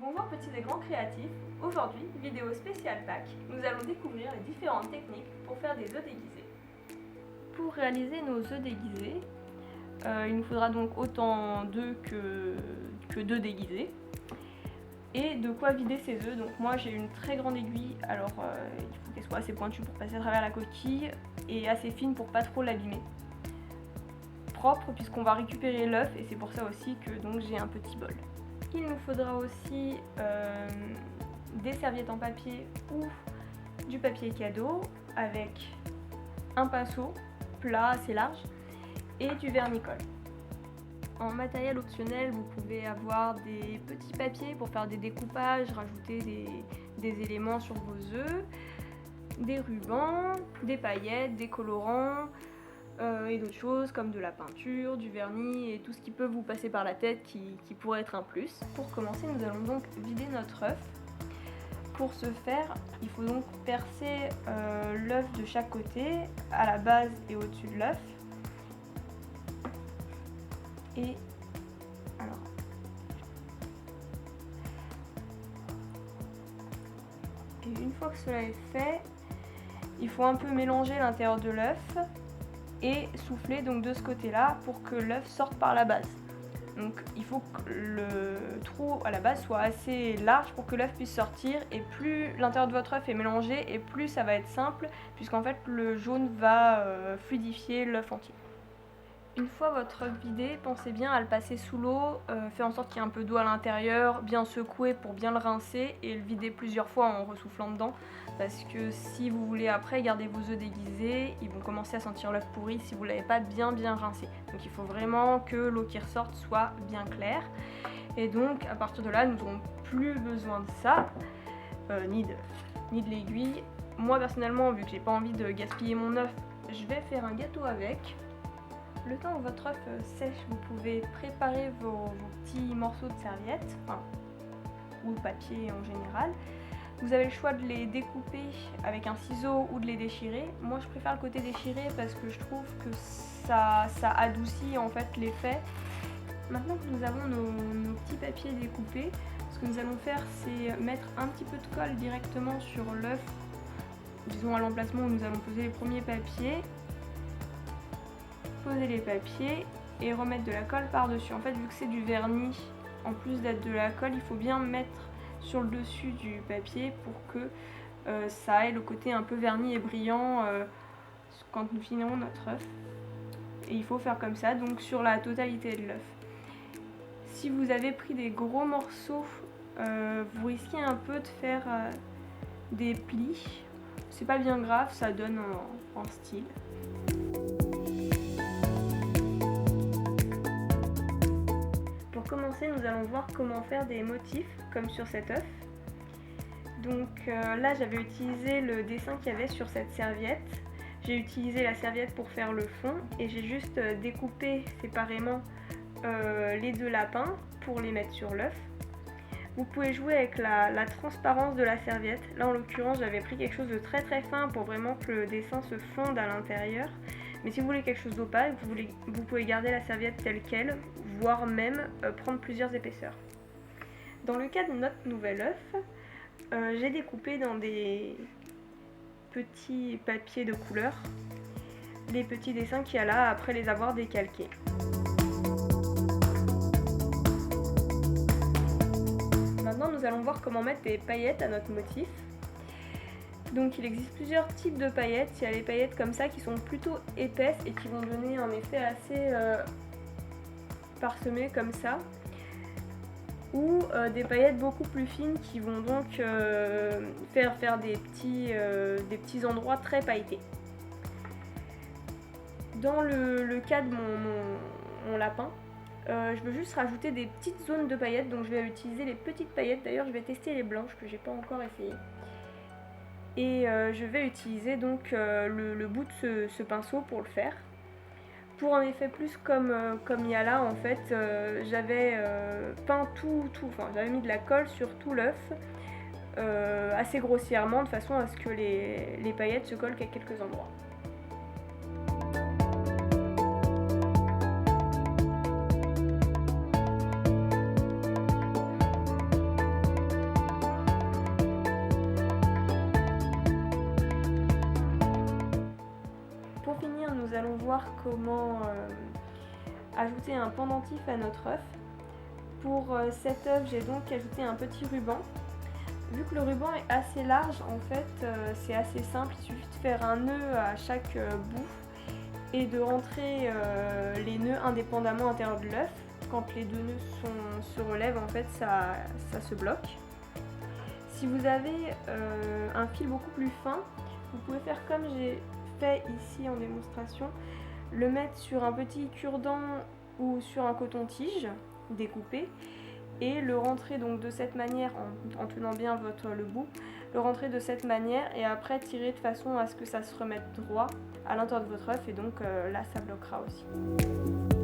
Bonjour petits et grands créatifs, aujourd'hui, vidéo spéciale Pâques, nous allons découvrir les différentes techniques pour faire des œufs déguisés. Pour réaliser nos œufs déguisés, il nous faudra donc autant d'œufs que d'œufs déguisés. Et de quoi vider ces œufs. Donc moi j'ai une très grande aiguille, alors il faut qu'elle soit assez pointue pour passer à travers la coquille et assez fine pour pas trop l'abîmer. Propre puisqu'on va récupérer l'œuf et c'est pour ça aussi que donc j'ai un petit bol. Il nous faudra aussi des serviettes en papier ou du papier cadeau avec un pinceau plat assez large et du vernis-colle. En matériel optionnel, vous pouvez avoir des petits papiers pour faire des découpages, rajouter des éléments sur vos œufs, des rubans, des paillettes, des colorants et d'autres choses comme de la peinture, du vernis et tout ce qui peut vous passer par la tête qui pourrait être un plus. Pour commencer, nous allons donc vider notre œuf. Pour ce faire, il faut donc percer l'œuf de chaque côté, à la base et au-dessus de l'œuf. Et une fois que cela est fait, il faut un peu mélanger l'intérieur de l'œuf et souffler donc de ce côté-là pour que l'œuf sorte par la base. Donc il faut que le trou à la base soit assez large pour que l'œuf puisse sortir, et plus l'intérieur de votre œuf est mélangé et plus ça va être simple puisqu'en fait le jaune va fluidifier l'œuf entier. Une fois votre œuf vidé, pensez bien à le passer sous l'eau, faites en sorte qu'il y ait un peu d'eau à l'intérieur, bien secouer pour bien le rincer et le vider plusieurs fois en ressoufflant dedans, parce que si vous voulez après garder vos œufs déguisés, ils vont commencer à sentir l'œuf pourri si vous ne l'avez pas bien rincé. Donc il faut vraiment que l'eau qui ressorte soit bien claire. Et donc à partir de là, nous n'aurons plus besoin de ça, ni de l'aiguille. Moi personnellement, vu que j'ai pas envie de gaspiller mon œuf, je vais faire un gâteau avec. Le temps où votre œuf sèche, vous pouvez préparer vos petits morceaux de serviette, ou de papier en général. Vous avez le choix de les découper avec un ciseau ou de les déchirer. Moi je préfère le côté déchiré parce que je trouve que ça adoucit en fait l'effet. Maintenant que nous avons nos petits papiers découpés, ce que nous allons faire c'est mettre un petit peu de colle directement sur l'œuf, disons à l'emplacement où nous allons poser les premiers papiers. Poser les papiers et remettre de la colle par-dessus. En fait, vu que c'est du vernis, en plus d'être de la colle, il faut bien mettre sur le dessus du papier pour que ça ait le côté un peu vernis et brillant quand nous finirons notre œuf. Et il faut faire comme ça, donc sur la totalité de l'œuf. Si vous avez pris des gros morceaux, vous risquez un peu de faire des plis. C'est pas bien grave, ça donne en style. Pour commencer, nous allons voir comment faire des motifs comme sur cet œuf. Donc là, j'avais utilisé le dessin qu'il y avait sur cette serviette. J'ai utilisé la serviette pour faire le fond et j'ai juste découpé séparément les deux lapins pour les mettre sur l'œuf. Vous pouvez jouer avec la transparence de la serviette. Là, en l'occurrence, j'avais pris quelque chose de très fin pour vraiment que le dessin se fonde à l'intérieur. Mais si vous voulez quelque chose d'opaque, vous pouvez garder la serviette telle qu'elle, voire même prendre plusieurs épaisseurs. Dans le cas de notre nouvel œuf, j'ai découpé dans des petits papiers de couleur les petits dessins qu'il y a là après les avoir décalqués. Maintenant, nous allons voir comment mettre des paillettes à notre motif. Donc il existe plusieurs types de paillettes. Il y a les paillettes comme ça qui sont plutôt épaisses et qui vont donner un effet assez parsemé comme ça. Ou des paillettes beaucoup plus fines qui vont donc faire des petits endroits très pailletés. Dans le cas de mon lapin, je veux juste rajouter des petites zones de paillettes, donc je vais utiliser les petites paillettes. D'ailleurs je vais tester les blanches que j'ai pas encore essayé. Et je vais utiliser donc le bout de ce pinceau pour le faire. Pour un effet plus comme il y a là, en fait, j'avais peint j'avais mis de la colle sur tout l'œuf assez grossièrement de façon à ce que les paillettes se collent qu'à quelques endroits. nous allons voir comment ajouter un pendentif à notre œuf. Pour cet œuf, j'ai donc ajouté un petit ruban. Vu que le ruban est assez large, en fait, c'est assez simple. Il suffit de faire un nœud à chaque bout et de rentrer les nœuds indépendamment à l'intérieur de l'œuf. Quand les deux nœuds se relèvent, en fait, ça se bloque. Si vous avez un fil beaucoup plus fin, vous pouvez faire comme j'ai fait ici en démonstration, le mettre sur un petit cure-dent ou sur un coton-tige découpé et le rentrer donc de cette manière en tenant bien le bout, le rentrer de cette manière et après tirer de façon à ce que ça se remette droit à l'intérieur de votre œuf et donc là ça bloquera aussi.